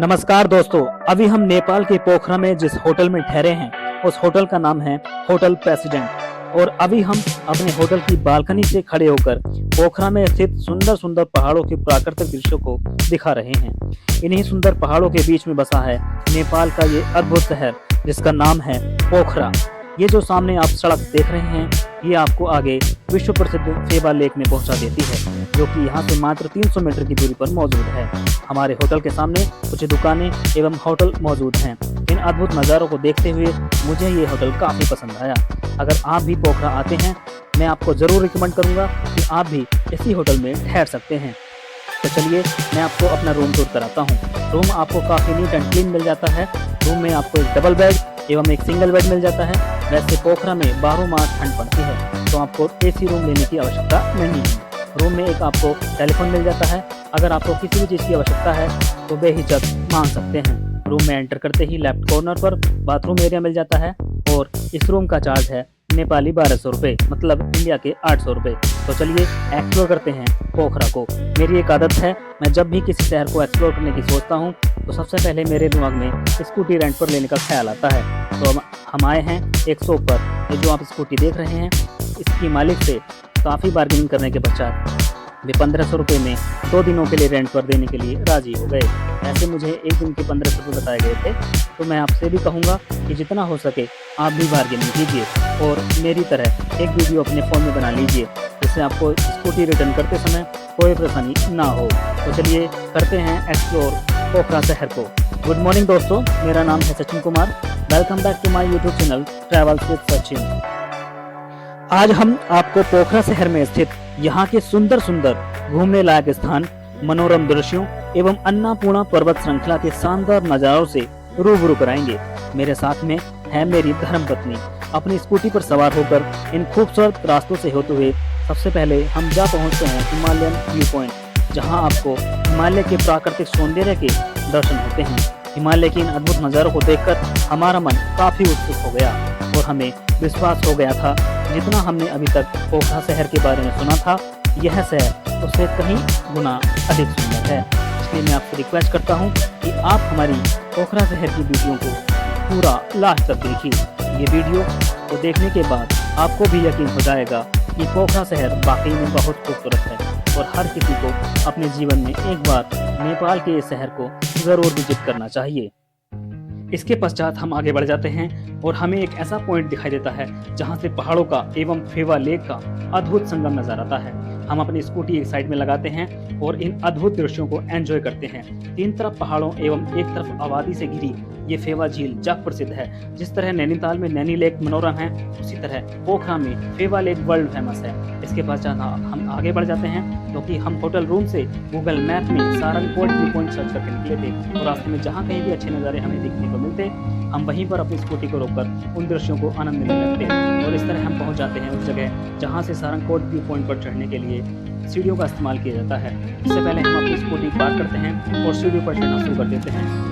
नमस्कार दोस्तों, अभी हम नेपाल के पोखरा में जिस होटल में ठहरे हैं उस होटल का नाम है होटल प्रेसिडेंट। और अभी हम अपने होटल की बालकनी से खड़े होकर पोखरा में स्थित सुंदर सुंदर पहाड़ों के प्राकृतिक दृश्यों को दिखा रहे हैं। इन्हीं सुंदर पहाड़ों के बीच में बसा है नेपाल का ये अद्भुत शहर जिसका नाम है पोखरा। ये जो सामने आप सड़क देख रहे हैं ये आपको आगे विश्व प्रसिद्ध फेवा लेक में पहुंचा देती है, जो कि यहाँ से मात्र 300 मीटर की दूरी पर मौजूद है। हमारे होटल के सामने कुछ दुकानें एवं होटल मौजूद हैं। इन अद्भुत नज़ारों को देखते हुए मुझे ये होटल काफ़ी पसंद आया। अगर आप भी पोखरा आते हैं मैं आपको ज़रूर रिकमेंड करूँगा कि आप भी इसी होटल में ठहर सकते हैं। तो चलिए मैं आपको अपना रूम टूर कराता हूँ। रूम आपको काफ़ी नीट एंड क्लीन मिल जाता है। रूम में आपको एक डबल बेड एवं एक सिंगल बेड मिल जाता है। वैसे पोखरा में 12 मास ठंड पड़ती है तो आपको एसी रूम लेने की आवश्यकता नहीं है। रूम में एक आपको टेलीफोन मिल जाता है। अगर आपको किसी भी चीज़ की आवश्यकता है तो बेहिचक मांग सकते हैं। रूम में एंटर करते ही लेफ्ट कॉर्नर पर बाथरूम एरिया मिल जाता है और इस रूम का चार्ज है नेपाली 1200 रुपये, मतलब इंडिया के 800 रुपये। तो चलिए एक्सप्लोर करते हैं पोखरा को। मेरी एक आदत है, मैं जब भी किसी शहर को एक्सप्लोर करने की सोचता हूँ तो सबसे पहले मेरे दिमाग में स्कूटी रेंट पर लेने का ख्याल आता है। तो हम आए हैं एक शॉप पर। ये जो आप स्कूटी देख रहे हैं इसकी मालिक से काफ़ी बार्गेनिंग करने के पश्चात वे 1500 रुपये में 2 दिनों के लिए रेंट पर देने के लिए राजी हो गए। ऐसे मुझे एक दिन के 1500 रुपये बताए गए थे। तो मैं आपसे भी कहूँगा कि जितना हो सके आप भी बार्गेनिंग कीजिए और मेरी तरह एक वीडियो अपने फ़ोन में बना लीजिए जिससे आपको स्कूटी रिटर्न करते समय कोई परेशानी ना हो। तो चलिए करते हैं एक्सप्लोर पोखरा शहर को। गुड मॉर्निंग दोस्तों, मेरा नाम है Sachin Kumar. Welcome back to my YouTube channel travels with Sachin. आज हम आपको पोखरा शहर में स्थित यहाँ के सुंदर सुंदर घूमने लायक स्थान, मनोरम दृश्यों एवं अन्नपूर्णा पर्वत श्रृंखला के शानदार नजारों से रूबरू कराएंगे। मेरे साथ में है मेरी धर्मपत्नी। अपनी स्कूटी पर सवार होकर इन खूबसूरत रास्तों से होते हुए सबसे पहले हम जा पहुँचते हैं हिमालयन व्यू पॉइंट, जहाँ आपको हिमालय के प्राकृतिक सौंदर्य के दर्शन होते हैं। हिमालय के इन अद्भुत नज़ारों को देखकर हमारा मन काफ़ी उत्सुक हो गया और हमें विश्वास हो गया था जितना हमने अभी तक पोखरा शहर के बारे में सुना था यह शहर उससे कहीं गुना अधिक सुंदर है। इसलिए मैं आपसे रिक्वेस्ट करता हूं कि आप हमारी पोखरा शहर की वीडियो को पूरा लास्ट तक देखिए। ये वीडियो को देखने के बाद आपको भी यकीन हो जाएगा कि पोखरा शहर वाकई में बहुत खूबसूरत है और हर किसी को अपने जीवन में एक बार नेपाल के इस शहर को ज़रूर विजिट करना चाहिए। इसके पश्चात हम आगे बढ़ जाते हैं और हमें एक ऐसा पॉइंट दिखाई देता है जहां से पहाड़ों का एवं फेवा लेक का अद्भुत संगम नजर आता है। हम अपनी स्कूटी एक साइड में लगाते हैं और इन अद्भुत दृश्यों को एंजॉय करते हैं। तीन तरफ पहाड़ों एवं एक तरफ आबादी से घिरी ये फेवा झील जग प्रसिद्ध है। जिस तरह नैनीताल में नैनी लेक मनोरम है उसी तरह पोखरा में फेवा लेक वर्ल्ड फेमस है। इसके पश्चात हम आगे बढ़ जाते हैं क्योंकि हम होटल रूम से गूगल मैप में सारंगकोट व्यू पॉइंट सर्च करके निकले थे और रास्ते में जहाँ कहीं भी अच्छे नज़ारे हमें देखने को मिलते हम वहीं पर अपनी स्कूटी को रोककर उन दृश्यों को आनंद लेने लगते हैं। और इस तरह हम पहुंच जाते हैं उस जगह जहां से सारंगकोट व्यू पॉइंट पर चढ़ने के लिए सीढ़ियों का इस्तेमाल किया जाता है। इससे पहले हम अपनी स्कूटी पार्क करते हैं और सीढ़ियों पर चढ़ना शुरू कर देते हैं।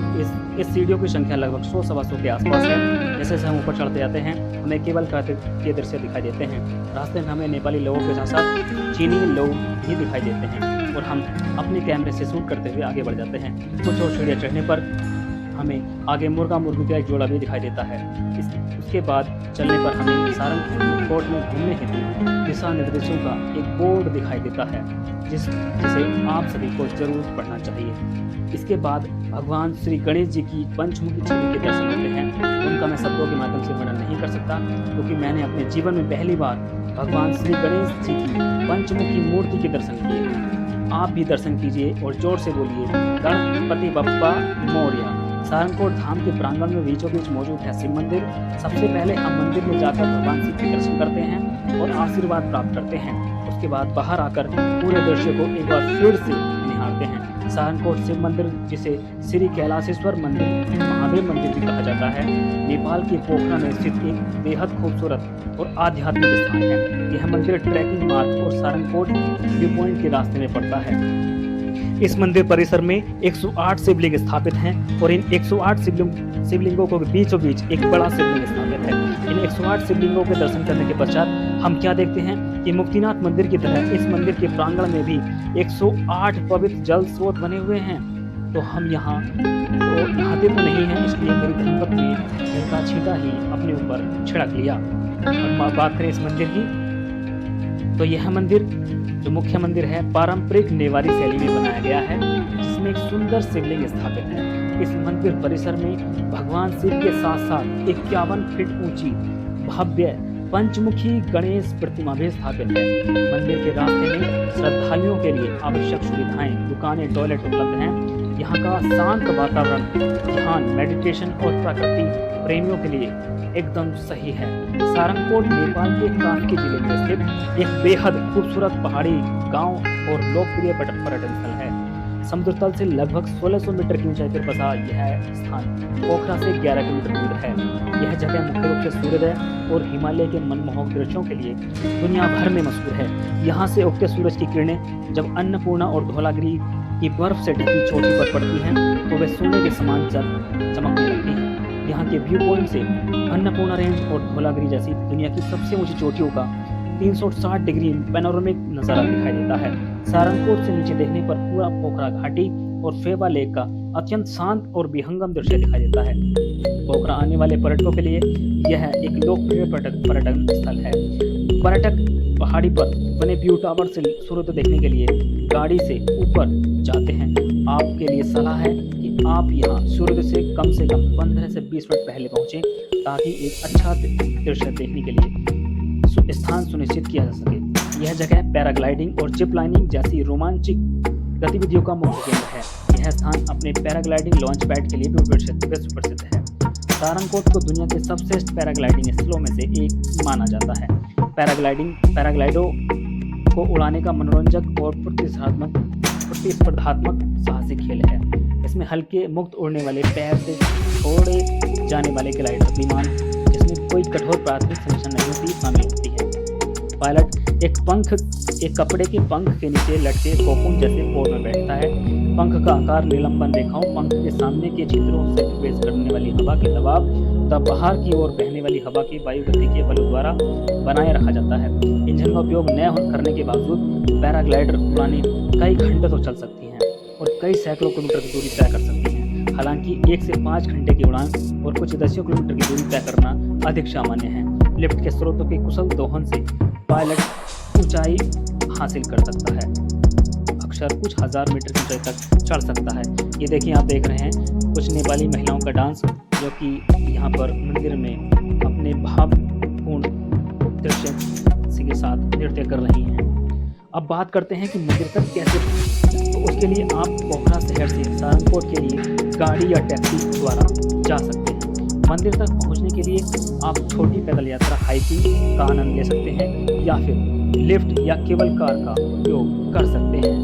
इस सीढ़ियों की संख्या लगभग 100-125 के आसपास है। जैसे जैसे हम ऊपर चढ़ते जाते हैं हमें केवल के दृश्य दिखाई देते हैं। रास्ते में हमें नेपाली लोगों के साथ साथ चीनी लोग भी दिखाई देते हैं और हम अपने कैमरे से शूट करते हुए आगे बढ़ जाते हैं। कुछ और सीढ़ियाँ चढ़ने पर हमें आगे मुर्गा मुर्गी का एक जोड़ा भी दिखाई देता है। उसके बाद चलने पर हमें सारंगकोट में घूमने हेतु दिशा निर्देशों का एक बोर्ड दिखाई देता है जिसे आप सभी को जरूर पढ़ना चाहिए। इसके बाद भगवान श्री गणेश जी की पंचमुखी छवि के दर्शन होते हैं। उनका मैं शब्दों के माध्यम से वर्णन नहीं कर सकता क्योंकि मैंने अपने जीवन में पहली बार भगवान श्री गणेश जी की पंचमुखी मूर्ति के दर्शन किए। आप भी दर्शन कीजिए और जोर से बोलिए गणपति बप्पा मोरया। सारंगकोट धाम के प्रांगण में बीचों बीच मौजूद है शिव मंदिर। सबसे पहले हम मंदिर में जाकर भगवान शिव के दर्शन करते हैं और आशीर्वाद प्राप्त करते हैं। उसके बाद बाहर आकर पूरे दृश्य को एक बार फिर से निहारते हैं। सारंगकोट शिव मंदिर, जिसे श्री कैलाशेश्वर मंदिर महादेव मंदिर भी कहा जाता है, नेपाल के पोखरा में स्थित एक बेहद खूबसूरत और आध्यात्मिक स्थान है। यह मंदिर ट्रैकिंग मार्ग और सारंगकोट व्यू पॉइंट के रास्ते में पड़ता है। इस मंदिर परिसर में 108 शिवलिंग स्थापित हैं और इन 108 शिवलिंगों को बीचों बीच एक बड़ा शिवलिंग स्थापित है। इन 108 शिवलिंगों के दर्शन करने के पश्चात हम क्या देखते हैं कि मुक्तिनाथ मंदिर की तरह इस मंदिर के प्रांगण में भी 108 पवित्र जल स्रोत बने हुए हैं। तो हम यहाँ तो नहाते तो नहीं हैं, इसलिए मेरी धर्मपत्नी ने इनका छींटा ही अपने ऊपर छिड़क लिया। और बात करें इस मंदिर की, तो यह मंदिर जो मुख्य मंदिर है पारंपरिक नेवारी शैली में बनाया गया है, जिसमें एक सुंदर शिवलिंग स्थापित है। इस मंदिर परिसर में भगवान शिव के साथ साथ 51 फीट ऊंची भव्य पंचमुखी गणेश प्रतिमा भी स्थापित है। मंदिर के रास्ते में श्रद्धालुओं के लिए आवश्यक सुविधाएं, दुकानें, टॉयलेट उपलब्ध हैं। यहाँ का शांत वातावरण ध्यान, मेडिटेशन और प्रकृति प्रेमियों के लिए एकदम सही है। सारंगकोट नेपाल के कास्की जिले में स्थित एक बेहद खूबसूरत पहाड़ी गांव और लोकप्रिय पर्यटन स्थल है। समुद्र तल से लगभग 1600 मीटर की ऊंचाई पर बसा यह स्थान पोखरा से 11 किलोमीटर दूर है। यह जगह मुख्य रूप से सूर्योदय और हिमालय के मनमोहक दृश्यों के लिए दुनिया भर में मशहूर है। यहाँ से उगते सूरज की किरणें जब अन्नपूर्णा और धौलागिरी की बर्फ से ढकी चोटी पर पड़ती हैं तो वे सोने के समान चमकने लगती हैं। यहाँ के व्यू पॉइंट से अन्नपूर्णा रेंज और धौलागिरी जैसी दुनिया की सबसे ऊंची चोटियों का 360 डिग्री पैनोरामिक नजारा दिखाई देता है। सारंगकोट से नीचे देखने पर पूरा पोखरा घाटी और फेवा लेक का अत्यंत शांत और विहंगम दृश्य दिखाई देता है। पोखरा आने वाले पर्यटकों के लिए यह एक लोकप्रिय पर्यटन स्थल है। पर्यटक पहाड़ी पर बने व्यू टावर से सूर्योदय देखने के लिए गाड़ी से ऊपर जाते हैं। आपके लिए सलाह है कि आप यहाँ सूर्योदय से कम 15 से 20 मिनट पहले पहुँचें, ताकि एक अच्छा दृश्य देखने के लिए स्थान सुनिश्चित किया जा सके। यह जगह पैराग्लाइडिंग और जिप लाइनिंग जैसी रोमांचक गतिविधियों का मुख्य केंद्र है। यह स्थान अपने पैराग्लाइडिंग लॉन्च पैड के लिए भी प्रसिद्ध है। सारंगकोट को दुनिया के सबसे पैराग्लाइडिंग स्थलों में से एक माना जाता है। पैराग्लाइडो को उड़ाने का मनोरंजक और प्रतिस्पर्धात्मक साहसिक खेल है। इसमें हल्के मुक्त उड़ने वाले पैर से छोड़े जाने वाले ग्लाइडर विमान जिसमें कोई कठोर प्राथमिक संरचना नहीं होती शामिल होती है। पायलट एक कपड़े के पंख के नीचे लटके कोकून जैसे पोज में बैठता है। पंख का आकार निलंबन रेखाओं, पंख के सामने के छिद्रों से प्रवेश करने वाली हवा के दबाव तथा बाहर की ओर बहने वाली हवा की वायु गति के बलों द्वारा बनाए रखा जाता है। इंजन का उपयोग न करने के बावजूद पैराग्लाइडर उड़ानें कई घंटे तक चल सकती हैं और कई सैकड़ों किलोमीटर की दूरी तय कर सकती हैं। हालांकि 1 से 5 घंटे की उड़ान और कुछ दसियों किलोमीटर की दूरी तय करना अधिक सामान्य है। लिफ्ट के स्रोतों के कुशल दोहन से पायलट ऊंचाई हासिल कर सकता है, अक्सर कुछ हजार मीटर की ऊंचाई तक चढ़ सकता है। ये देखिए, आप देख रहे हैं कुछ नेपाली महिलाओं का डांस, जो कि यहाँ पर मंदिर में अपने भावपूर्ण दृश्य के साथ नृत्य कर रही हैं। अब बात करते हैं कि मंदिर तक कैसे पहुँचें। तो उसके लिए आप पोखरा शहर से सारंगकोट के लिए गाड़ी या टैक्सी द्वारा जा सकते हैं। मंदिर तक पहुंचने के लिए आप छोटी पैदल यात्रा हाइकिंग का आनंद ले सकते हैं या फिर लिफ्ट या केबल कार का उपयोग कर सकते हैं।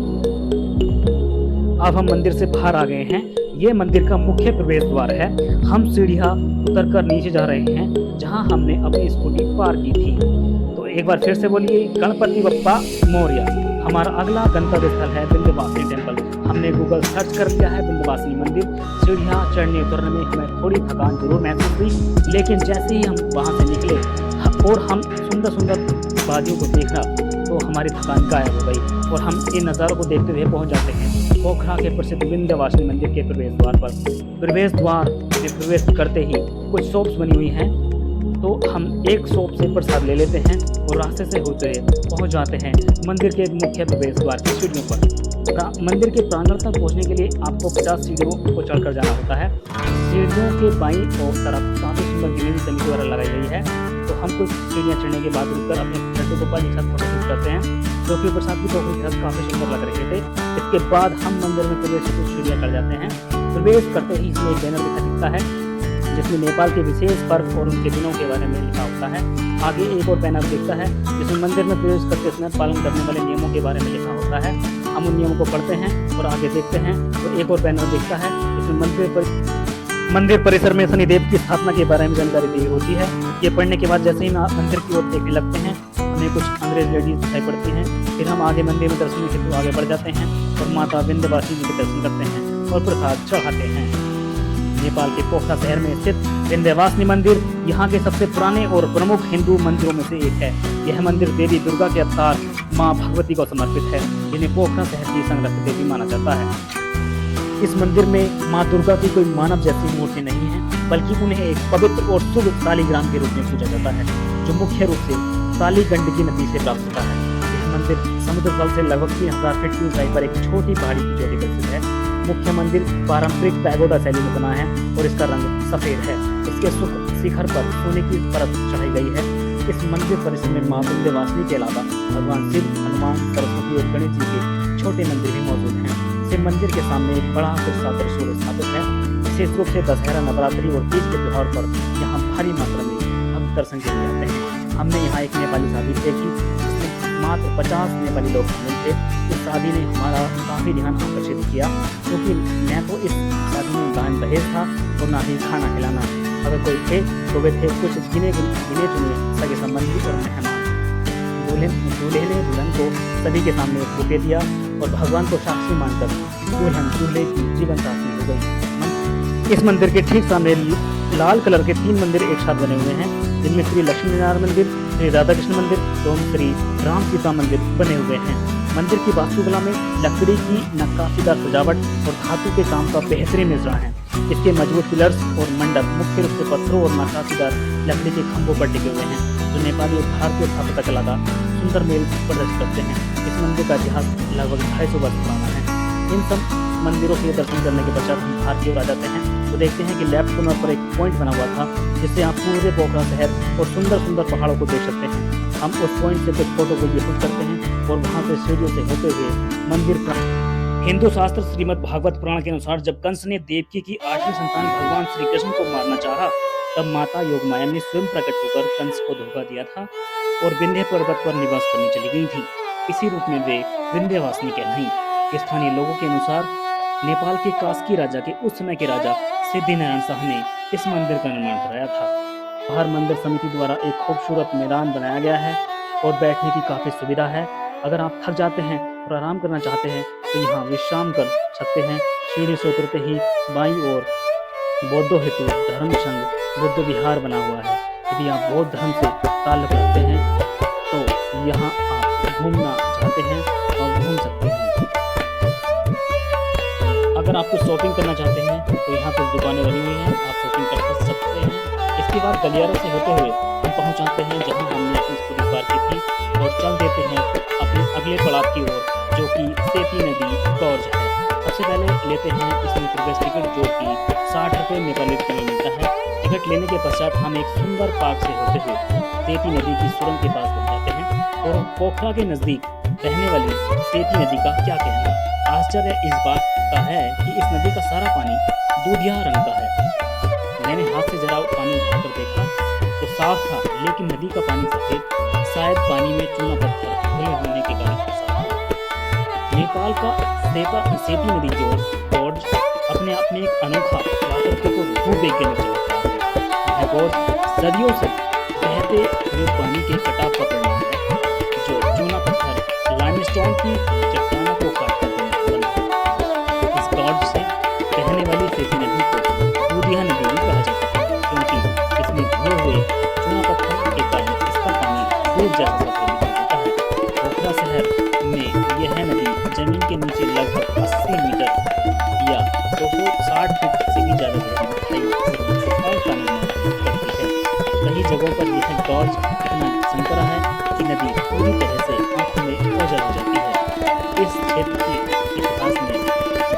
अब हम मंदिर से बाहर आ गए हैं। ये मंदिर का मुख्य प्रवेश द्वार है। हम सीढ़ियां उतरकर नीचे जा रहे हैं, जहां हमने अपनी स्कूटी पार्क की थी। तो एक बार फिर से बोलिए, गणपति बप्पा मोरया। हमारा अगला गंतव्य स्थल है विंध्यवासिनी टेम्पल। हमने गूगल सर्च कर लिया है विंध्यवासिनी मंदिर। सीढ़ियाँ चढ़ने उतरने में हमें थोड़ी थकान जरूर महसूस हुई, लेकिन जैसे ही हम वहाँ से निकले और हम सुंदर वादियों को देखा तो हमारी थकान गायब हो गई और हम इन नज़ारों को देखते हुए पहुँच जाते हैं पोखरा के प्रसिद्ध विंध्यवासिनी मंदिर के प्रवेश द्वार पर। प्रवेश द्वार में प्रवेश करते ही कुछ शॉप्स बनी हुई हैं, तो हम एक शॉप से प्रसाद ले लेते हैं और रास्ते से होते हुए पहुंच जाते हैं मंदिर के मुख्य प्रवेश द्वार की सीढ़ियों पर। मंदिर के प्रांगण तक पहुंचने के लिए आपको 50 सीढ़ियों को चढ़कर जाना होता है। सीढ़ियों के बाईं और तरफ काफी सुंदर ग्रीनरी समिति द्वारा लगाई गई है। तो हम कुछ सीढ़ियाँ चढ़ने के बाद रुककर अपने लड्डू गोपाल के साथ फोटोशूट करते हैं, जो कि प्रसाद की टोकरी के साथ काफी सुंदर लग रहे थे। इसके बाद हम मंदिर में प्रवेश कुछ सीढ़ियाँ चढ़ जाते हैं। प्रवेश करते ही इसमें एक बैनर दिखता है जिसमें नेपाल के विशेष पर्व और उनके दिनों के बारे में लिखा होता है। आगे एक और बैनर दिखता है जिसमें मंदिर में प्रवेश करते समय पालन करने वाले नियमों के बारे में लिखा होता है। हम उन नियमों को पढ़ते हैं और आगे देखते हैं तो एक और बैनर दिखता है जिसमें मंदिर परिसर में शनिदेव की स्थापना के बारे में जानकारी दी होती है। ये पढ़ने के बाद जैसे ही मंदिर की ओर देखने लगते हैं, हमें कुछ अंग्रेज लेडीज दिखाई पड़ती हैं। फिर हम आगे मंदिर में दर्शन के आगे बढ़ जाते हैं और माता विंध्यवासिनी जी के दर्शन करते हैं और प्रसाद चढ़ाते हैं। नेपाल के पोखरा शहर में स्थित विंध्यवासिनी मंदिर यहाँ के सबसे पुराने और प्रमुख हिंदू मंदिरों में से एक है। यह मंदिर देवी दुर्गा के अवतार माँ भगवती को समर्पित है, जिन्हें पोखरा शहर की संरक्षक देवी माना जाता है। इस मंदिर में माँ दुर्गा की कोई मानव जैसी मूर्ति नहीं है, बल्कि उन्हें एक पवित्र और शुभ शालिग्राम के रूप में पूजा जाता है, जो मुख्य रूप से शाली गंडकी नदी से प्राप्त होता है। यह मंदिर समुद्र तल से लगभग 3000 फीट की ऊंचाई पर एक छोटी पहाड़ी की चोटी पर स्थित है। मुख्य मंदिर पारंपरिक पैगोडा शैली में बना है और इसका रंग सफेद है। इसके शिखर पर सोने की परत चढ़ाई गई है। इस मंदिर परिसर में मां विंध्यवासिनी के अलावा भगवान शिव, हनुमान, सरस्वती और गणेश जी के छोटे मंदिर भी मौजूद हैं। शिव मंदिर के सामने एक बड़ा त्रिशूल स्थापित है। विशेष रूप से दशहरा, नवरात्रि और तीज के त्योहार पर यहाँ भारी मात्रा में भक्त दर्शन के लिए आते हैं। हमने यहाँ एक नेपाली शादी देखी जिसमें मात्र 50 नेपाली लोग शामिल थे। इस शादी ने हमारा काफी ध्यान आकर्षित किया, क्योंकि न तो इस शादी में दान दहेज था और न ही खाना खिलाना। अगर कोई थे तो वे थे कुछ गिने चुने सगे संबंधी और मेहमान। दूल्हे ने दुल्हन को सभी के सामने एक बुके दिया और भगवान को साक्षी मानकर दुल्हन दूल्हे की जीवन साथी हो गई। इस मंदिर के ठीक सामने लाल कलर के 3 मंदिर एक साथ बने हुए हैं, जिनमें श्री लक्ष्मी नारायण मंदिर, श्री राधा कृष्ण मंदिर एवं श्री राम सीता मंदिर बने हुए हैं। मंदिर की वास्तुकला में लकड़ी की नक्काशीदार सजावट और धातु के काम का बेहतरीन मिश्रण है। इसके मजबूत पिलर्स और मंडप मुख्य रूप से पत्थरों और नक्काशीदार लकड़ी के खंभों पर टिके हुए हैं, जो नेपाली और भारतीय स्थापत्य कला का सुंदर मेल प्रदर्शित करते हैं। इस मंदिर का इतिहास लगभग 250 वर्ष पुराना है। इन सब मंदिरों के दर्शन करने के पश्चात हम बाहर की ओर आ जाते हैं तो देखते हैं कि लेफ्ट कॉर्नर पर एक पॉइंट बना हुआ था, जिससे आप पूरे पोखरा शहर और सुंदर सुंदर पहाड़ों को देख सकते हैं। हम उस पॉइंट से कुछ फोटो को शूट करते हैं और वहां से सीढ़ियों से होते हुए मंदिर पर। हिंदू शास्त्र श्रीमद् भागवत पुराण के अनुसार जब कंस ने देवकी की 8वीं संतान भगवान श्री कृष्ण को मारना चाहा, तब माता योगमाया ने स्वयं प्रकट होकर कंस को धोखा दिया था और विंध्य पर्वत पर निवास करने चली गई थी। इसी रूप में वे विंध्यवासिनी कहलाई। स्थानीय लोगों के अनुसार नेपाल के कास्की राजा के उस समय के राजा सिद्धिनारायण शाह ने इस मंदिर का निर्माण कराया था। बाहर मंदिर समिति द्वारा एक खूबसूरत मैदान बनाया गया है और बैठने की काफी सुविधा है। अगर आप थक जाते हैं और आराम करना चाहते हैं तो यहाँ विश्राम कर सकते हैं। सीढ़ी से उतरते ही बाईं ओर बौद्धों हेतु धर्म संघ बुद्ध विहार बना हुआ है। यदि आप बौद्ध धर्म से ताल्लुक रखते हैं तो यहाँ आप घूमना चाहते हैं और घूम सकते हैं। अगर आप कुछ शॉपिंग करना चाहते हैं तो यहाँ कुछ दुकानें बनी हुई हैं, आप शॉपिंग कर सकते हैं। इसके बाद गलियारे से होते हुए हम पहुँच जाते हैं जहाँ हमने अपनी स्कूटी पार्क की थी और चल देते हैं अपने अगले पड़ाव की ओर, जो कि सेती नदी गॉर्ज है। सबसे पहले लेते हैं इसमें प्रवेश टिकट, जो कि 60 रुपये नेपाली रुपये में मिलता है। टिकट लेने के पश्चात हम एक सुंदर पार्क से होते हुए सेती नदी की सुरंग के पास पहुँच जाते हैं। और पोखरा के नजदीक रहने वाली सेती नदी का क्या कहना। आश्चर्य इस बात का है कि इस नदी का सारा पानी दूधिया रंग का है। मैंने हाथ से जरा पानी उठाकर देखा तो साफ था, लेकिन नदी का पानी सफेद, शायद पानी में चूना पत्थर घुले होने के कारण ऐसा था। नेपाल का सेती नदी गॉर्ज अपने आप में एक अनोखा प्राकृतिक और भूवैज्ञानिक चमत्कार है। यह गॉर्ज सदियों से बहते हुए पानी के कटाव का परिणाम है, जो चूना पत्थर लाइमस्टोन की चट्टानों को काटकर बना है। इस गॉर्ज से बहने वाली सेती नदी को दूधिया नदी भी कहा जाता है, क्योंकि इसमें घुले हुए चूना पत्थर के कारण इसका पानी दूध जैसा सफेद होता है। पोखरा शहर में यह नदी जमीन के नीचे लगभग 80 मीटर या 260 फीट से भी ज्यादा गहराई से पानी करती है। कई जगहों पर यह गॉर्ज इतना संकरा है कि नदी पूरी तरह से आंखों में ओझल हो जाती है। इस क्षेत्र के इतिहास में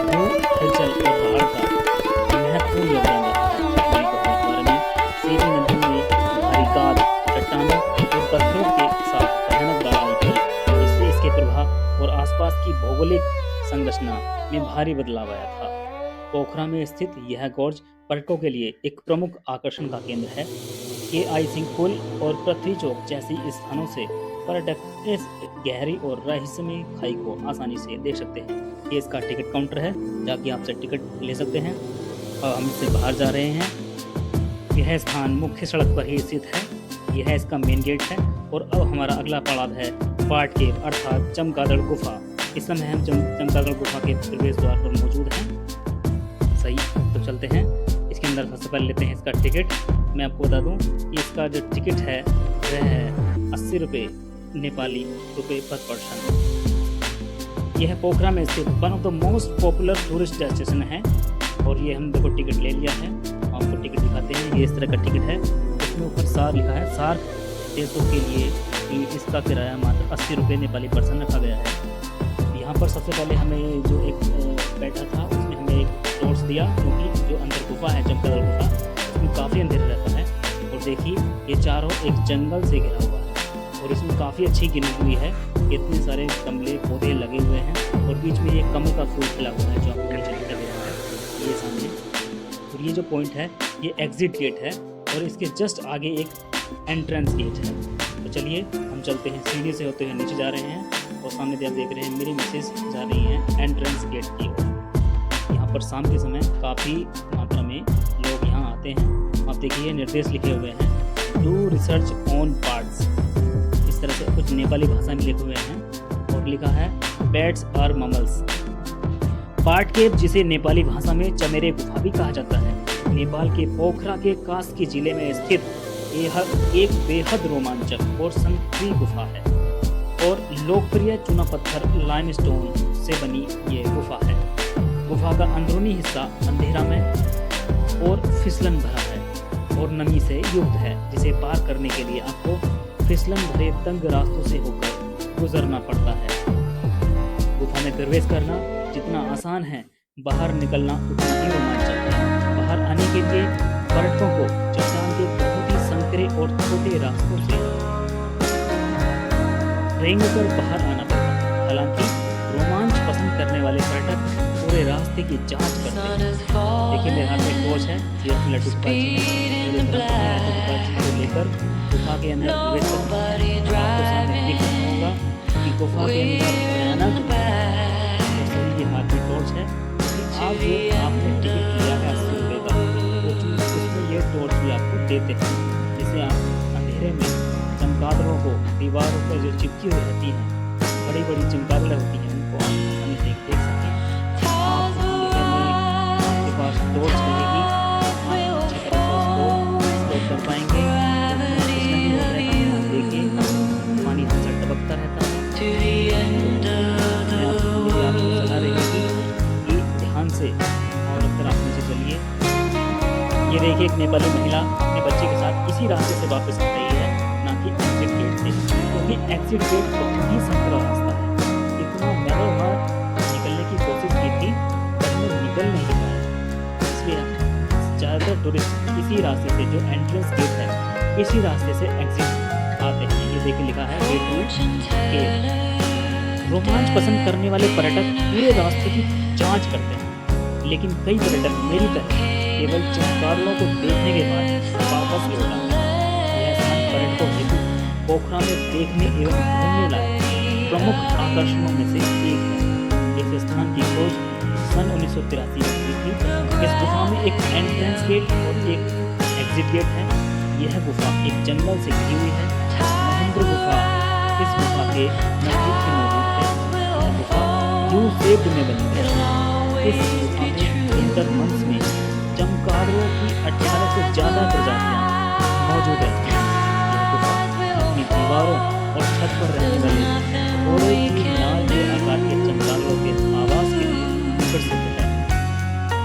भू हलचल और बाढ़ का महत्वपूर्ण योगदान रहा है। बारे में सेती नदी में भारी गाद, चट्टानों और पत्थरों के साथ भयानक बाढ़ आई थी, जिससे इसके प्रभाव और आसपास की भौगोलिक संरचना में भारी बदलाव आया था। पोखरा में स्थित यह गॉर्ज पर्यटकों के लिए एक प्रमुख आकर्षण का केंद्र है। KI सिंह पुल और पृथ्वी चौक जैसी स्थानों से पर्यटक इस गहरी और रहस्यमय खाई को आसानी से देख सकते हैं। ये इसका टिकट काउंटर है, जाके आपसे टिकट ले सकते हैं। और हम इससे बाहर जा रहे हैं। यह स्थान मुख्य सड़क पर ही स्थित है। यह इसका मेन गेट है और अब हमारा अगला पड़ाव है पार्ट केव अर्थात चमगादड़ गुफा। इस समय हम चमगादड़ गुफा के प्रवेश द्वार पर मौजूद हैं। सही, तो चलते हैं। इसके अंदर सबसे पहले लेते हैं इसका टिकट। मैं आपको बता दूं कि इसका जो टिकट है वह है 80 रुपये नेपाली रुपये पर पर्सन। यह पोखरा में स्थित one of the most popular tourist destination है। और ये हम देखो टिकट ले लिया है, आपको टिकट दिखाते हैं। ये इस तरह का टिकट है, इसमें ऊपर सार लिखा है। सार देशों के लिए इसका किराया मात्र 80 रुपये नेपाली पर्सन रखा गया है। यहाँ पर सबसे पहले हमें जो एक बैठा था उसने हमें एक टॉर्च दिया, क्योंकि जो अंदर गुफा है चमकदड़ गुफा, उसमें काफ़ी अंधेरा रहता है। और देखिए ये चारों एक जंगल से घिरा हुआ है और इसमें काफ़ी अच्छी गिनी हुई है। इतने सारे गमले पौधे लगे हुए हैं और बीच में ये कमल का फूल खिला हुआ है जो आपको नीचे दिखाई दे रहा है ये सामने। और ये जो पॉइंट है ये एग्जिट गेट है और इसके जस्ट आगे एक एंट्रेंस गेट है। तो चलिए हम चलते हैं, सीढ़ी से होते हुए नीचे जा रहे हैं और सामने आप देख रहे हैं मेरी मिसेज जा रही हैं एंट्रेंस गेट की ओर। यहाँ पर शाम के समय काफ़ी मात्रा में लोग यहाँ आते हैं। आप देखिए निर्देश लिखे हुए हैं, डू रिसर्च ऑन पार्ट्स, इस तरह से कुछ नेपाली भाषा में लिखे हुए हैं और लिखा है बैट्स और ममल्स। पार्ट केव, जिसे नेपाली भाषा में चमेरे गुफा भी कहा जाता है, नेपाल के पोखरा के कास्की जिले में स्थित यह एक बेहद रोमांचक और संकरी गुफा है और लोकप्रिय चूना पत्थर लाइमस्टोन से बनी ये गुफा है। गुफा का अंदरूनी हिस्सा अंधेरा में और फिसलन भरा है और नमी से युक्त है, जिसे पार करने के लिए आपको फिसलन भरे तंग रास्तों से होकर गुजरना पड़ता है। गुफा में प्रवेश करना जितना आसान है, बाहर निकलना उतना ही रोमांचक है। बाहर आने के लिए पर्यटकों को चट्टान के बहुत ही संकरे और छोटे रास्तों से रेंगकर बाहर आना पड़ता है। हालांकि रोमांच पसंद करने वाले पर्यटक पूरे रास्ते की जांच करते हैं। देखिए मेरे हाथ में टॉर्च है, ये लड्डू को लेकर गुफा के अंदर प्रवेश करना है। आपको सामने दिख रहा होगा कि गुफा के अंदर भयानक ये हाथ में टॉर्च है। आप जो आपने टिकट लिया है 80 रुपये का, वो उसमें ये टॉर्च भी आपको देते हैं, जिससे आप अंधेरे में चमगादड़ों को दीवारों पर जो चिपकी हुई रहती हैं, बड़ी बड़ी चमगादड़ें होती हैं, उनको आप आसानी से देख सकें। आपके पास टॉर्च रहेगी, आप अच्छी तरह से उसको कर पाएंगे। देखिए पानी हमसे टपकता रहता है। ध्यान से और अगर आप नीचे चलिए, ये देखिए एक नेपाली महिला अपने बच्चे के साथ इसी रास्ते से वापस आ रही है, ना कि एग्जिट गेट से, क्योंकि एग्जिट गेट बहुत ही संकरा रास्ता है। इतना मैंने वहाँ निकलने की कोशिश की थी पर मैं निकल नहीं पाया, इसलिए ज़्यादातर टूरिस्ट इसी रास्ते से, जो एंट्रेंस गेट है, इसी रास्ते से एग्जिट आते हैं। ये देखिए लिखा है वे टू केव। रोमांच पसंद करने वाले पर्यटक पूरे रास्ते की जांच करते हैं, लेकिन कई पर्यटक मेरी तरह केवल चमगादड़ों को देखने के बाद वापस लौट आते हैं। यह स्थान पर्यटकों हेतु पोखरा में देखने एवं घूमने लायक प्रमुख आकर्षणों में से एक है। इस स्थान की खोज सन 1983 में हुई थी। इस गुफा में एक एंट्रेंस गेट और एक एग्जिट गेट है। यह गुफा एक जंगल से घिरी हुई है। महेंद्र गुफा इस गुफा के नजदीक में मौजूद है। यह गुफा यू शेप्ड में बनी है। इस गुफा में विंटर मंथ्स में चमगादड़ों की 18 से ज़्यादा प्रजातियां मौजूद है। यह गुफा अपनी दीवारों और छत पर रहने वाले थोड़े ही लाल आकार के चमगादड़ों के आवाज़ के लिए प्रसिद्ध है।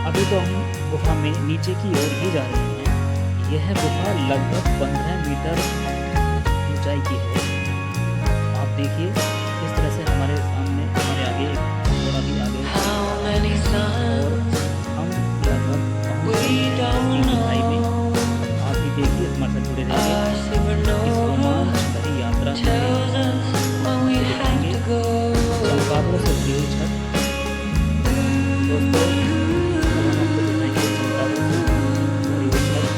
अभी तो हम गुफा में नीचे की ओर ही जा रहे हैं। यह गुफा लगभग 15 मीटर ऊंचाई की है। आप देखिए इस तरह से हमारे सामने, हमारे आगे थोड़ा भी आगे और हम लगभग पहुँच गए में। आप भी देखिए हमारे साथ जुड़े रहिए। इस रोमांच भरी यात्रा से चमगादड़ों से भरी हुई छत। दोस्तों हम आपको दिखाएंगे चमगादड़ों से भरी हुई छत।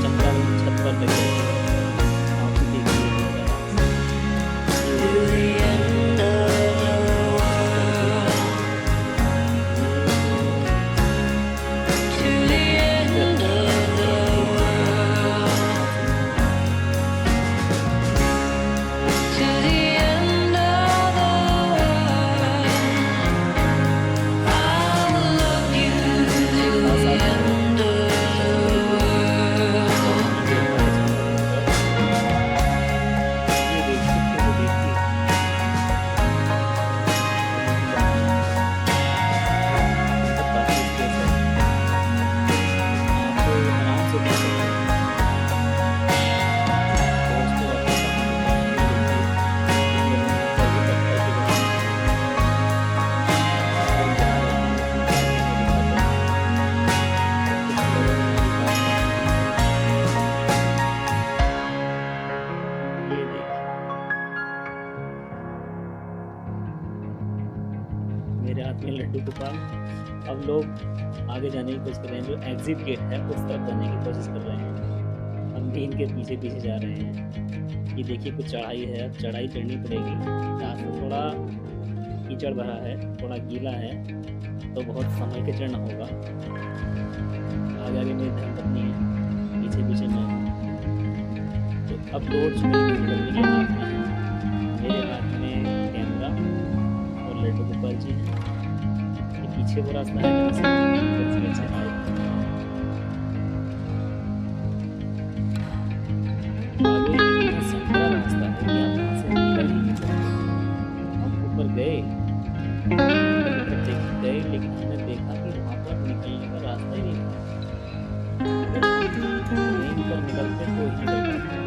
चमगादड़ छत पर लगे आप भी देखिए। हाथ में लड्डू गोपाल। अब लोग आगे जाने की कोशिश कर रहे हैं, जो एग्जिट गेट है उस तरफ जाने की कोशिश कर रहे हैं। हम भी इनके पीछे पीछे जा रहे हैं। ये देखिए कुछ चढ़ाई है, अब चढ़ाई चढ़नी पड़ेगी। रास्ता थोड़ा कीचड़ भरा है, थोड़ा गीला है, तो बहुत संभल के चढ़ना होगा। आगे आगे मेरी धर्मपत्नी है, पीछे पीछे मैं हूँ। तो अब टॉर्च मेरे के हाथ में है, मेरे हाथ में कैमरा और लड्डू गोपाल जी हैं। ये पीछे वो रास्ता है जहाँ से आए थे। आगे इतना संकरा रास्ता है कि आप वहाँ से निकल ही नहीं सकते। हम ऊपर गए, लेकिन हमने देखा कि वहाँ पर निकलने का रास्ता ही नहीं था। ट्रेन पर निकलते तो ही निकल पाते,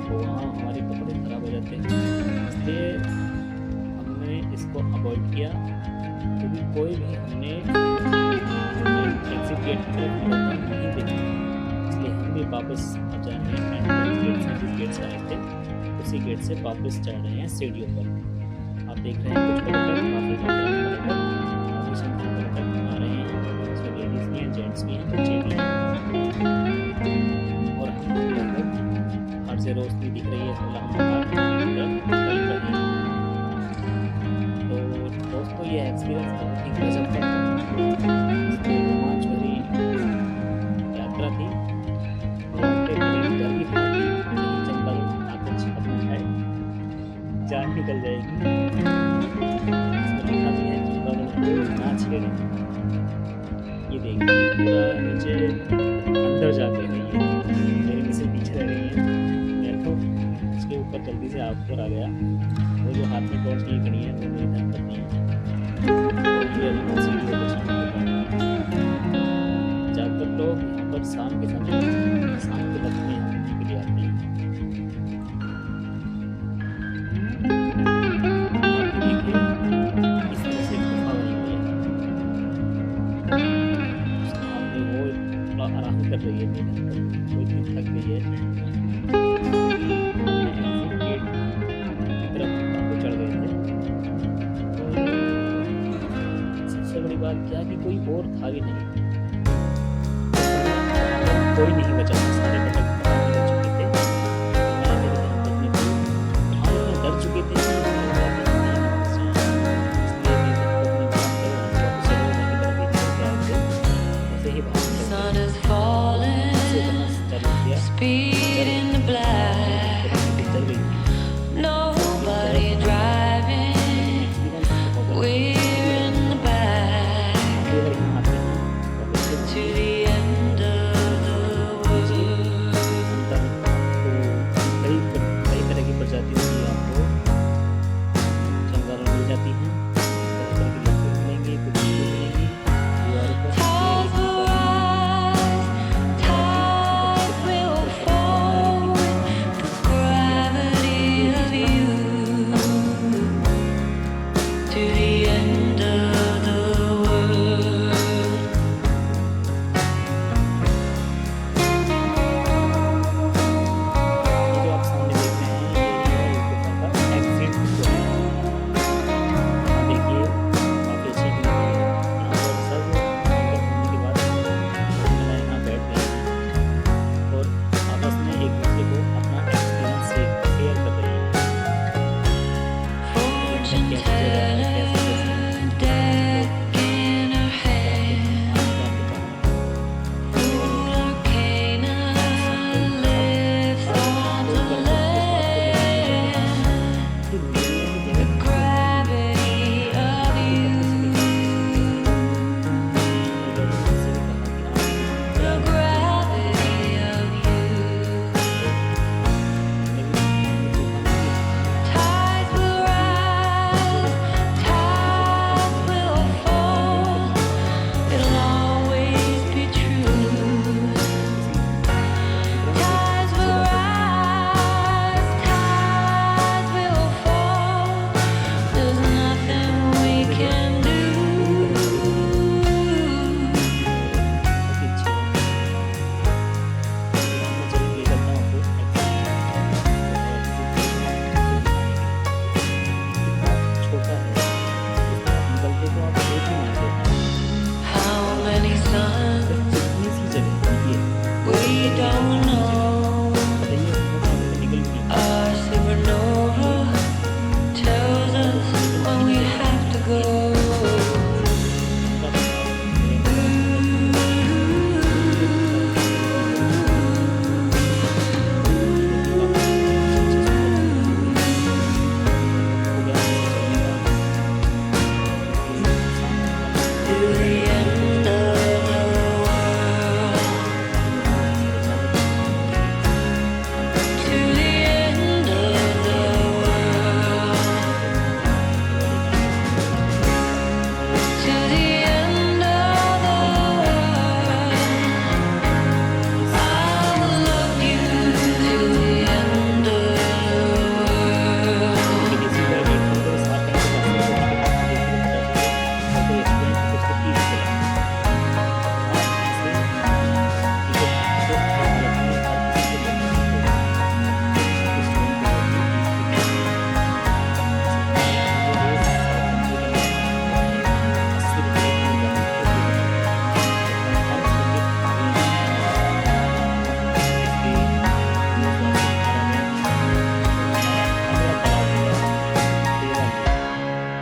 तो वहाँ हमारे कपड़े खराब हो जाते। इसलिए हमने इसको अवॉइड किया, क्योंकि कोई भी हमने एग्जिट गेट की तरफ निकलता नहीं देखा। इसलिए हम भी वापस आ जा रहे हैं एंट्रेंस गेट से, जिस गेट से आए थे उसी गेट से वापस चढ़ रहे हैं सीढ़ियों पर। आप देख रहे हैं कुछ पर्यटक, काफ़ी मात्रा में पर्यटक, संख्या पर्यटक आ रहे हैं। इसमें लेडीज़ भी हैं, जेंट्स भी हैं, बच्चे भी हैं। और हम लगभग बाहर से रोशनी दिख रही है, थोड़ा हम बाहर निकल रहे हैं। तो दोस्तों ये एक्सपीरियंस बहुत ही गजब का था। रोमांच भरी यात्रा थी। डर भी था कि जंगल आकर छिपकना है, जान निकल जाएगी। इसमें लिखा भी है जंगल को ना छेड़े। ये देखिए पूरा नीचे अंदर जाके है, ये मेरे पीछे पीछे रह गई है। मैं तो इसके ऊपर जल्दी से आप पर आ गया। वो जो हाथ में टॉर्च लिए खड़ी है वो मेरी धर्मपत्नी है। ज़्यादातर लोग यहाँ पर शाम के समय, शाम के वक्त में यहाँ घूमने के लिए आते हैं। देखिए इस तरह से गुफा बनी हुई है। सामने वो थोड़ा आराम कर रही है, वो इतनी थक गई है। एग्जिट गेट की तरफ काफी चढ़ गए थे। और सबसे बड़ी बात क्या कि कोई और था भी नहीं, कोई नहीं बचा था, सारे पर्यटक बाहर निकल चुके थे। मैं मेरी धर्मपत्नी थी, हम इतने डर चुके थे कि हमारे बैग में नहीं वापस जाए। इसलिए मेरी धर्मपत्नी बात कर वापस रोने की तरफ ही चल रहे थे, ऐसे ही बाहर निकल गए। ऐसे करना चालू किया, Speed in the black, डर गई थी। nobody driving, एक्सपीरियंस बहुत we're in the back अगर यहाँ आते हैं तो to the end of the world. नहीं मानते हैं। How many suns सिर्फ इतनी सी जगह है ये, we don't know. बताइए बहुत आगे निकल गई। A supernova tells us when we have to go. To the end of the world. To the end of the world. To the end of the world. I will love you to the end of the world.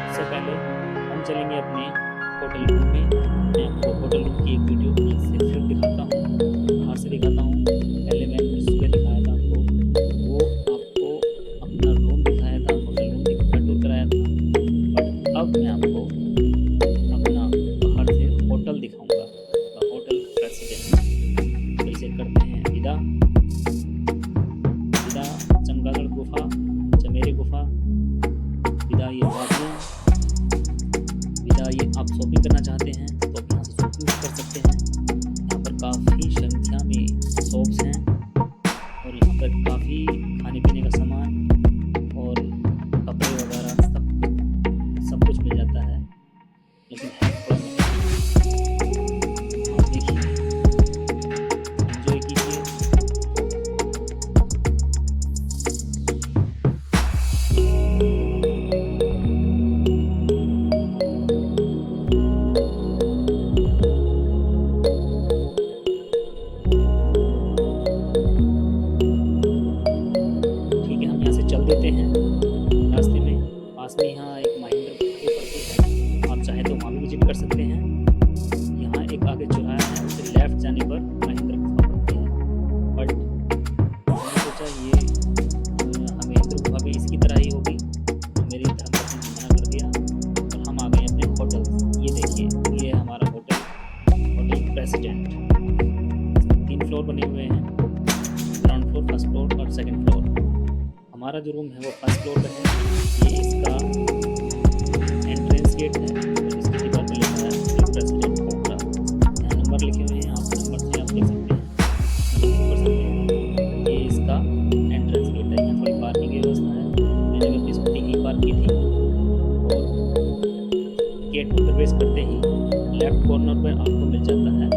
इससे पहले हम चलेंगे अपने hotel room में। मैं आपको hotel room की एक वीडियो से फिर दिखाता हूँ, बाहर से दिखाता हूँ। पहले मैं सुबह दिखाया था आपको, वो आपको अपना रूम दिखाया था, होटल रूम का टूर कराया था। बट अब मैं आपको अपना बाहर से होटल दिखाऊंगा, होटल प्रेसिडेंट। तो इसे करते हैं विदा। विदा चमगादड़ गुफा, चमेरे गुफा, विदा ये वादियाँ, विदा ये आप शॉपिंग करना चाहते हैं तो आप यहाँ से शॉपिंग कर सकते हैं। यहाँ पर काफ़ी संख्या में शॉप्स हैं और यहाँ पर काफ़ी खाने पीने का सामान और कपड़े वगैरह सब कुछ मिल जाता है। लेकिन है थोड़ा महंगा। आप देखिए, एंजॉय कीजिए। ठीक है, हम यहाँ से चल देते हैं। रास्ते में पास में यहाँ एक महिंद्रा के प्रतीक है, आप चाहे तो वहाँ भी विजिट कर सकते हैं। यहाँ एक आगे चौराहा है, उससे लेफ्ट जाने पर महिंद्रा गुफा पड़ती है। बट मैंने सोचा ये महिंद्रा गुफा भी इसकी तरह ही होगी, तो मेरी धर्मपत्नी ने मना कर दिया और हम आ गए अपने होटल। ये देखिए, ये है हमारा होटल, होटल प्रेसिडेंट। 3 फ्लोर बने हुए हैं, ग्राउंड फ्लोर, फर्स्ट फ्लोर और सेकंड फ्लोर। हमारा जो रूम है वो फर्स्ट फ्लोर पे है। ये इसका एंट्रेंस गेट है और इसकी दीवार पर लिखा है होटल प्रेसिडेंट पोखरा। यहाँ नंबर लिखे हुए हैं, आप नंबर से आप देख सकते हैं, बुक कर सकते हैं। ये इसका एंट्रेंस गेट है। यहाँ थोड़ी पार्किंग की व्यवस्था है, मैंने अपनी स्कूटी ही पार्क की थी। और गेट में प्रवेश करते ही लेफ्ट कॉर्नर पर आपको मिल जाता है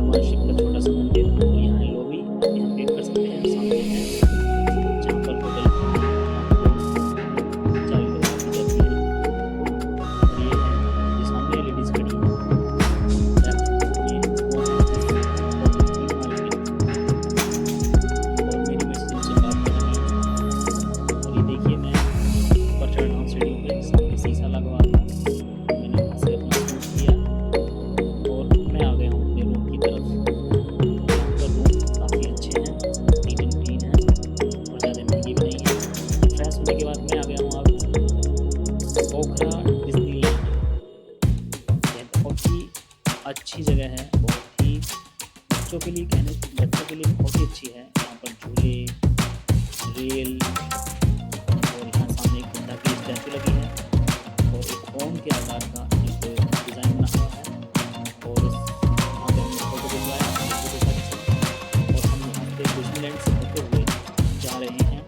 भगवान शिव का छोटा सा मंदिर। और यहाँ है लॉबी, आप यहाँ पे कर सकते हैं। सामने है जहाँ पर होटल चालू करवाई जाती है। और ये है, ये सामने लेडीज खड़ी है। ये वो है होटल की मालकिन और मेरी मैसेज से बात कर रही है। और ये देखिए, मैं ऊपर चढ़ रहा हूँ सीढ़ियों पे, सामने शीशा लगा हुआ था, मैंने वहाँ से अपना शूट किया और मैं आ गया हूँ अपने रूम की तरफ। यहाँ पर रूम काफ़ी अच्छे हैं, नीट एंड क्लीन है और ज़्यादा महंगी भी नहीं है। फ्रेश होने के बाद मैं आ गया हूँ अब पोखरा डिज्नीलैंड। यह बहुत ही अच्छी जगह है, बहुत ही बच्चों के लिए बहुत ही अच्छी है। यहाँ पर झूले, रेल और यहाँ सामने एक बुद्धा की स्टैचू लगी है और एक ओम के आकार का एक डिज़ाइन बना हुआ है। और वहाँ पे हमने फोटो खिंचवाया और हम यहाँ पे डिज्नीलैंड से होते हुए जा रहे हैं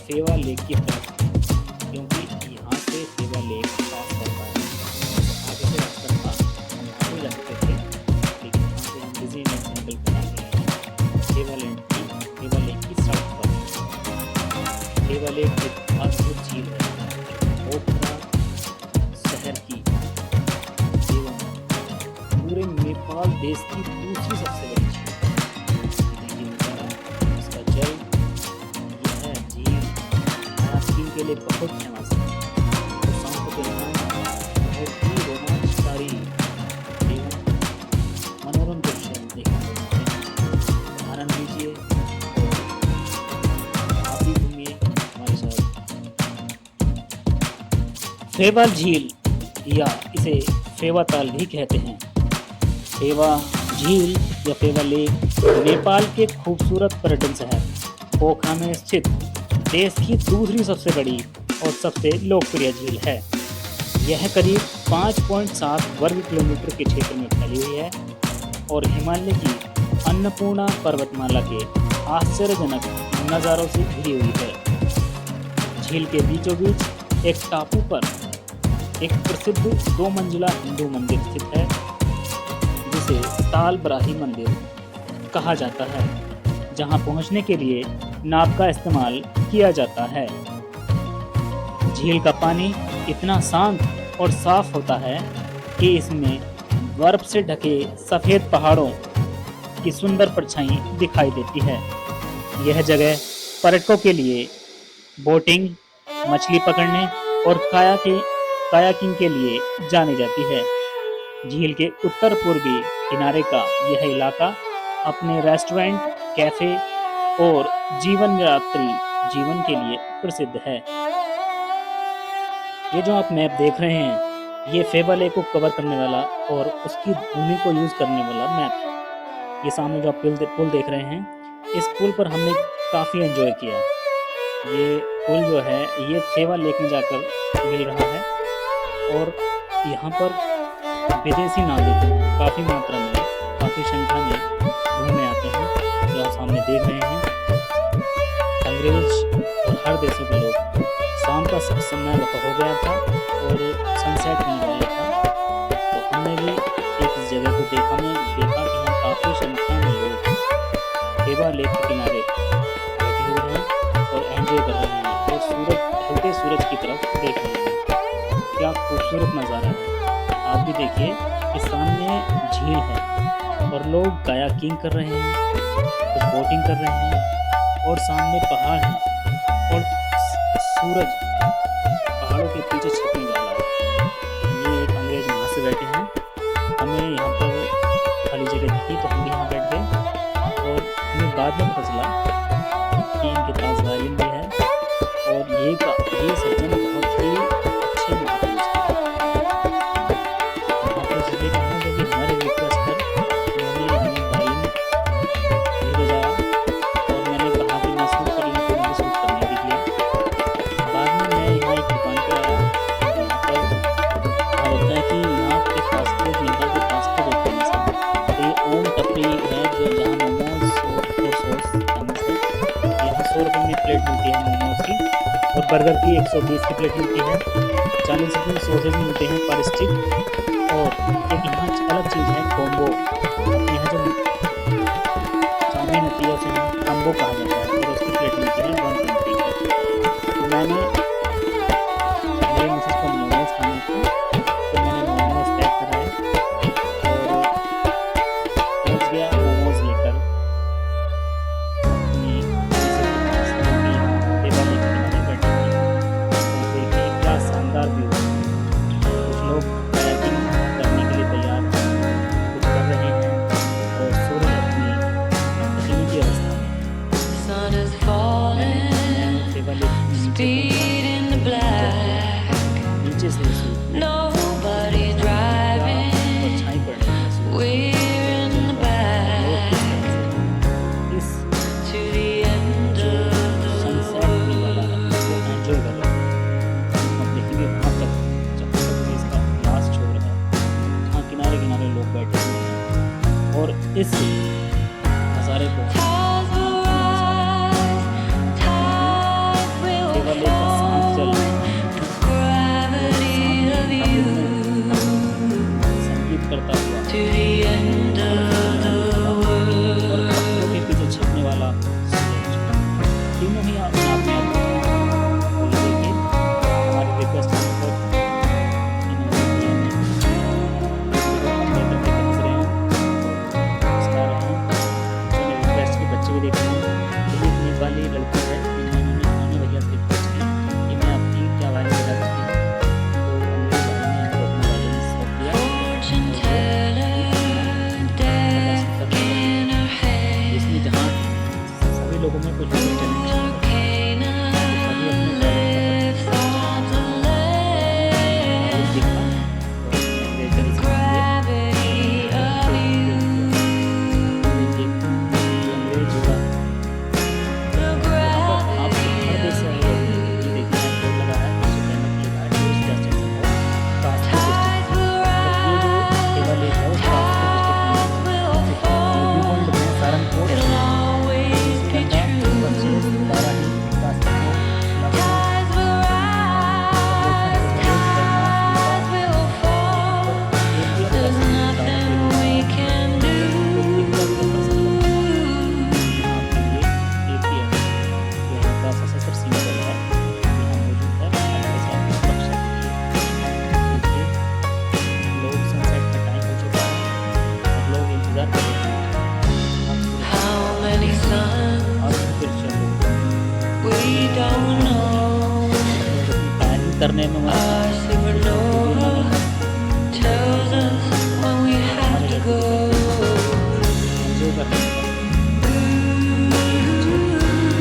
फेवा लेक की तरफ, क्योंकि यहाँ से फेवा लेक पास पड़ता है। आगे से रास्ता था, हम वहाँ भी जा सकते थे, लेकिन यहाँ से हम डिज्नीलैंड से निकल कर आ गए हैं फेवा लेक की सड़क पर। फेवा लेक एक अद्भुत झील है, पोखरा शहर की नेपाल देश की दूसरी सबसे बड़ी झील है। देखिए नज़ारा, इसका जल, यह झील स्कीइंग के लिए बहुत फेमस है। तो शाम को यहाँ बहुत ही रोमांचकारी एवं मनोरम दृश्य देखने को मिलते हैं। आनंद लीजिए और आप भी घूमिए हमारे साथ। फेवा झील या इसे फेवा ताल भी कहते हैं। फेवा झील या फेवा लेक नेपाल के खूबसूरत पर्यटन शहर पोखरा में स्थित देश की दूसरी सबसे बड़ी और सबसे लोकप्रिय झील है। यह करीब 5.7 वर्ग किलोमीटर के क्षेत्र में फैली हुई है और हिमालय की अन्नपूर्णा पर्वतमाला के आश्चर्यजनक नज़ारों से घिरी हुई है। झील के बीचों बीच एक टापू पर एक प्रसिद्ध 2 मंजिला हिंदू मंदिर स्थित है, जिसे ताल बराही मंदिर कहा जाता है, जहां पहुंचने के लिए नाव का इस्तेमाल किया जाता है। झील का पानी इतना शांत और साफ होता है कि इसमें बर्फ से ढके सफ़ेद पहाड़ों की सुंदर परछाई दिखाई देती है। यह जगह पर्यटकों के लिए बोटिंग, मछली पकड़ने और कायाकिंग के लिए जानी जाती है। झील के उत्तर पूर्वी किनारे का यह इलाका अपने रेस्टोरेंट, कैफे और यात्री जीवन के लिए प्रसिद्ध है। ये जो आप मैप देख रहे हैं, ये फेवा लेक को कवर करने वाला और उसकी भूमि को यूज़ करने वाला मैप। ये सामने जो आप पुल देख रहे हैं, इस पुल पर हमने काफ़ी एंजॉय किया। ये पुल जो है ये फेवा लेक में जाकर मिल रहा है और यहाँ पर विदेशी नागरिक काफ़ी मात्रा में, काफ़ी संख्या में घूमने आते हैं। जो आप सामने देख रहे हैं, अंग्रेज और हर देशों के लोग, शाम का समय हो गया था और सनसेट होने वाला था, तो हमने भी एक जगह को देखा कि यहाँ काफ़ी संख्या में लोग फेवा लेक के किनारे बैठे हुए हैं और एंजॉय कर रहे हैं और ढलते सूरज की तरफ देख रहे हैं। क्या खूबसूरत नज़ारा है। आप भी देखिए कि सामने झील है और लोग कायाकिंग कर रहे हैं, कुछ बोटिंग कर रहे हैं और सामने पहाड़ हैं और सूरज पहाड़ों के पीछे छिपने जा रहा है। ये एक अंग्रेज वहाँ से बैठे हैं, हमें यहाँ पर खाली जगह दिखी तो हम भी यहाँ बैठ गए और हमें बाद में पता चला कि इनके पास वायलिन भी है और ये सज्जन बहुत ही अच्छे महापुरुष थे। महापुरुष इसलिए कहना क्योंकि हमारे रिक्वेस्ट पर उन्होंने हमें वायलिन भी बजाया और मैंने कहा कि मैं शूट कर लूँ, तो मुझे शूट करने भी दिया। बाद में मैं यहाँ एक दुकान पर आया, यहाँ पर कहा जाता है कि यहाँ पे फास्ट फूड मिलता है, जो फास्ट फूड होते हैं सब। तो ये ओम टपरी है जो जहाँ मोमोज और सॉस फेमस है। यहाँ 100 रुपये में प्लेट मिलती है मोमोज की और बर्गर की 120 की प्लेट मिलती है। 40 रुपये में सॉसेज मिलते हैं पर स्टिक। और एक यहाँ अलग चीज़ है कॉम्बो, अपने यहाँ जो चाउमीन होती है उसे कॉम्बो कहा जाता है और उसकी प्लेट मिलती है 120 की। तो मैंने मेरे मिसेस को मोमोज खाने थे, तो मैंने मोमोज पैक कराए और पहुँच गया मोमोज लेकर अपनी मिसेस के पास, क्योंकि फेवा लेक के किनारे बैठी थी। और देखिए क्या शानदार व्यू है। कुछ लोग कायाकिंग करने के लिए तैयार हैं, कुछ कर रहे हैं और सूरज अपनी धीमी की अवस्था में। Sun is falling, मैं फेवा लेक के speed in the black. नीचे से Nobody driving. परछाई पड़ रही है सूरज We're in the back इस to the end of the sunset होने वाला है, वो एंजॉय कर रहे हैं। हम देखेंगे वहाँ तक जहाँ तक भी इसका लास्ट छोर है, वहाँ किनारे किनारे लोग बैठे हुए हैं और इस नज़ारे को Tides will rise, tides will Phewa lake का शांत जल fall. Gravity of you संगीत करता हुआ to the end of the और world. पत्थरों के पीछे छिपने वाला सूरज, तीनों ही अपने आप में अद्भुत हैं। तो ये देखिए हमारी रिक्वेस्ट पर इन्होंने वीडियो करके पहुँच रहे हैं अपने memory Our supernova tells us when we have to go. Enjoy करते हैं।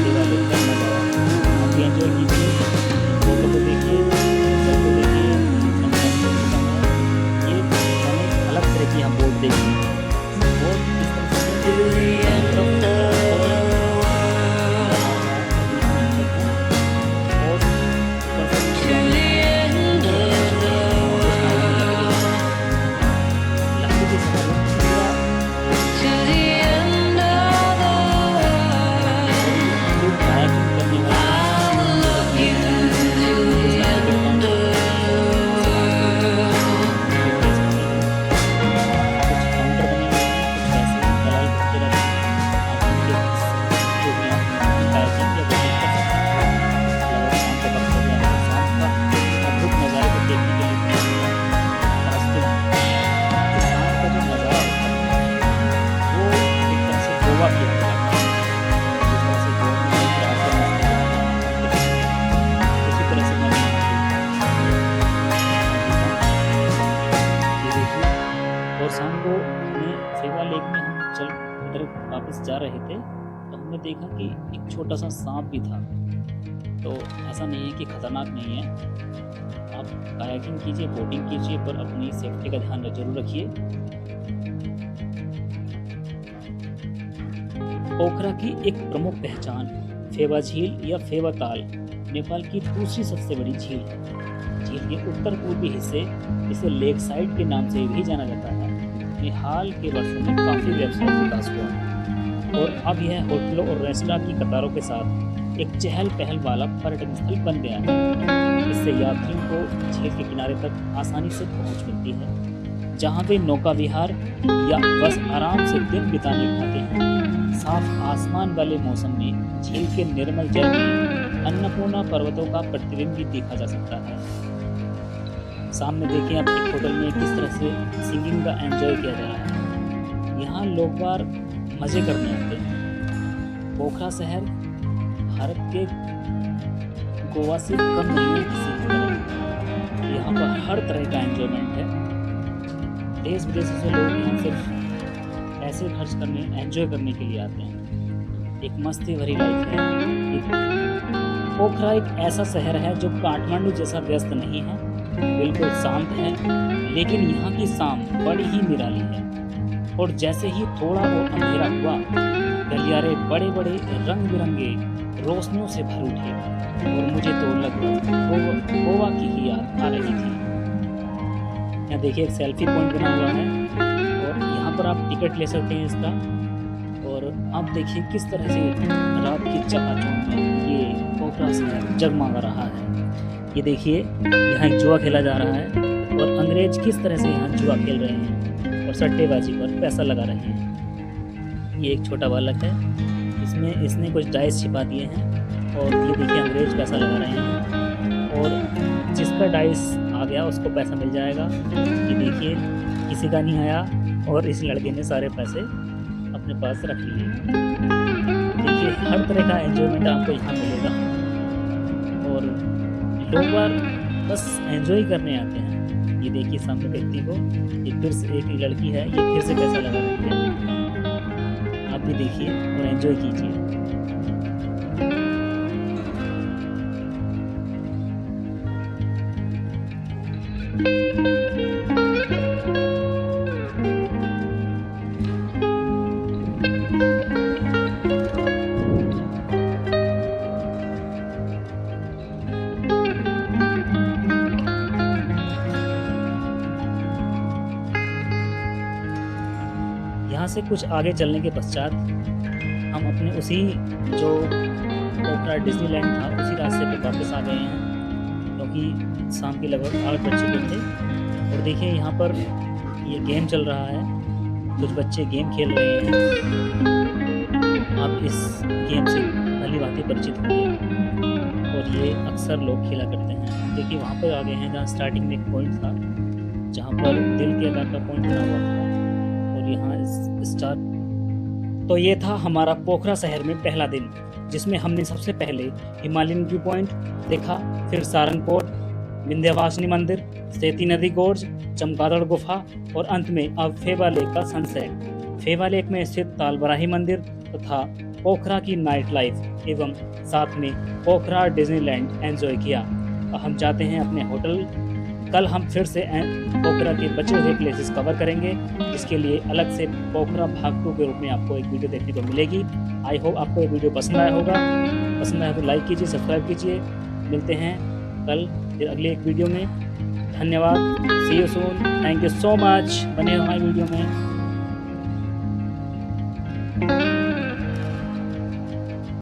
दिवाली का नज़ारा आप भी एंजॉय कीजिए, फोटो को देखिए, पिक्चर को देखिए, ये हमें अलग तरह की हम बोर्ड देखिए और इस तरह से To the end of the और to the end of the लकड़ी की सफाई to the end of the जो कायाकिंग करने I वाले will love you to the end of कुछ काउंटर बने हुए हैं, कुछ वैसे दलाल करते रहते हैं। आप उनके जो भी आप कायाकिंग या विजिट कर सकते हैं। अगर शाम को वक्त हो गया है, शाम का अद्भुत नज़ारे को देखने के लिए रास्ते में शाम का जो नज़ारा होता है वो एक तरह से गोवा की याद दिलाता है। जिस तरह से गोवा में एक रात का मस्त नज़ारा है, उसी तरह से मैं ये देखिए। और शाम को हमें सेवा लेक में हम चल उधर वापस जा रहे थे तो हमने देखा कि एक छोटा सा सांप भी था। तो ऐसा नहीं है कि खतरनाक नहीं है, आप कायाकिंग कीजिए, बोटिंग कीजिए, पर अपनी सेफ्टी का ध्यान जरूर रखिए। पोखरा की एक प्रमुख पहचान फेवा झील या फेवा ताल नेपाल की दूसरी सबसे बड़ी झील है। झील के उत्तर पूर्वी हिस्से इसे लेक साइड के नाम से भी जाना जाता है। में हाल के वर्षों में काफी व्यावसायिक विकास हुआ है और अब यह होटलों और रेस्टोरेंट की कतारों के साथ एक चहल पहल वाला पर्यटन स्थल बन गया है। इससे यात्रियों को झील के किनारे तक आसानी से पहुंच मिलती है, जहां वे नौका विहार या बस आराम से दिन बिताने आते हैं। साफ आसमान वाले मौसम में झील के निर्मल जल में अन्नपूर्णा पर्वतों का प्रतिबिंब भी देखा जा सकता है। सामने देखिए आप एक होटल में किस तरह से सिंगिंग का एंजॉय किया जा रहा है। यहाँ लोग बार मजे करने आते हैं। पोखरा शहर भारत के गोवा से कम नहीं है किसी भी तरह। यहाँ पर हर तरह का एंजॉयमेंट है। देश विदेश से लोग यहाँ सिर्फ पैसे खर्च करने, एंजॉय करने के लिए आते हैं। एक मस्ती भरी लाइफ है। पोखरा एक ऐसा शहर है जो काठमांडू जैसा व्यस्त नहीं है, बिल्कुल शांत है, लेकिन यहाँ की शाम बड़ी ही निराली है। और जैसे ही थोड़ा और अंधेरा हुआ, गलियारे बड़े बड़े रंग बिरंगे रोशनियों से भर उठे और मुझे तो लगभग गोवा की ही याद आ रही थी। यहाँ देखिए एक सेल्फी पॉइंट बना हुआ है और यहाँ पर आप टिकट ले सकते हैं इसका। और आप देखिए किस तरह से रात की चकाचौंध में ये पोखरा शहर जगमगा रहा है। ये देखिए यहाँ एक जुआ खेला जा रहा है और अंग्रेज किस तरह से यहाँ जुआ खेल रहे हैं और सट्टेबाजी पर पैसा लगा रहे हैं। ये एक छोटा बालक है, इसने कुछ डाइस छिपा दिए हैं और ये देखिए अंग्रेज पैसा लगा रहे हैं और जिसका डाइस आ गया उसको पैसा मिल जाएगा। ये देखिए किसी का नहीं आया और इस लड़के ने सारे पैसे अपने पास रख लिए। देखिए हर तरह का एंजॉयमेंट आपको यहाँ मिलेगा और लोग बार बस एंजॉय करने आते हैं। ये देखिए सामने व्यक्ति को, ये फिर से एक लड़की है, ये फिर से पैसा लगा रही है। आप भी देखिए और एंजॉय कीजिए। यहाँ से कुछ आगे चलने के पश्चात हम अपने उसी जो पोखरा डिज्नीलैंड था उसी रास्ते पे वापस आ गए हैं, क्योंकि शाम के लगभग 8 बज चुके थे। और देखिए यहाँ पर ये गेम चल रहा है, कुछ बच्चे गेम खेल रहे हैं। आप इस गेम से भली भांति परिचित होंगे और ये अक्सर लोग खेला करते हैं। देखिए वहाँ पर आ गए हैं जहाँ स्टार्टिंग में एक पॉइंट था जहाँ पर दिल के आकार का पॉइंट बना हुआ था और यहाँ स्टार्ट। तो ये था हमारा पोखरा शहर में पहला दिन, जिसमें हमने सबसे पहले हिमालयन व्यू पॉइंट देखा, फिर सारंगकोट, विंध्यवासिनी मंदिर, सेती नदी गोर्ज, चमगादड़ गुफा और अंत में अब फेवा लेक का सनसेट। फेवा लेक में स्थित तालबराही मंदिर तथा पोखरा की नाइट लाइफ एवं साथ में पोखरा डिज्नीलैंड एंजॉय किया। अब हम जाते हैं अपने होटल। कल हम फिर से पोखरा के बचे हुए प्लेसेस कवर करेंगे, जिसके लिए अलग से पोखरा भाग 2 के रूप में आपको एक वीडियो देखने को मिलेगी। आई होप आपको ये वीडियो पसंद आया होगा। पसंद आया तो लाइक कीजिए, सब्सक्राइब कीजिए। मिलते हैं कल फिर अगले एक वीडियो में। धन्यवाद। See you soon. Thank you so much. बने हो हमारी वीडियो में।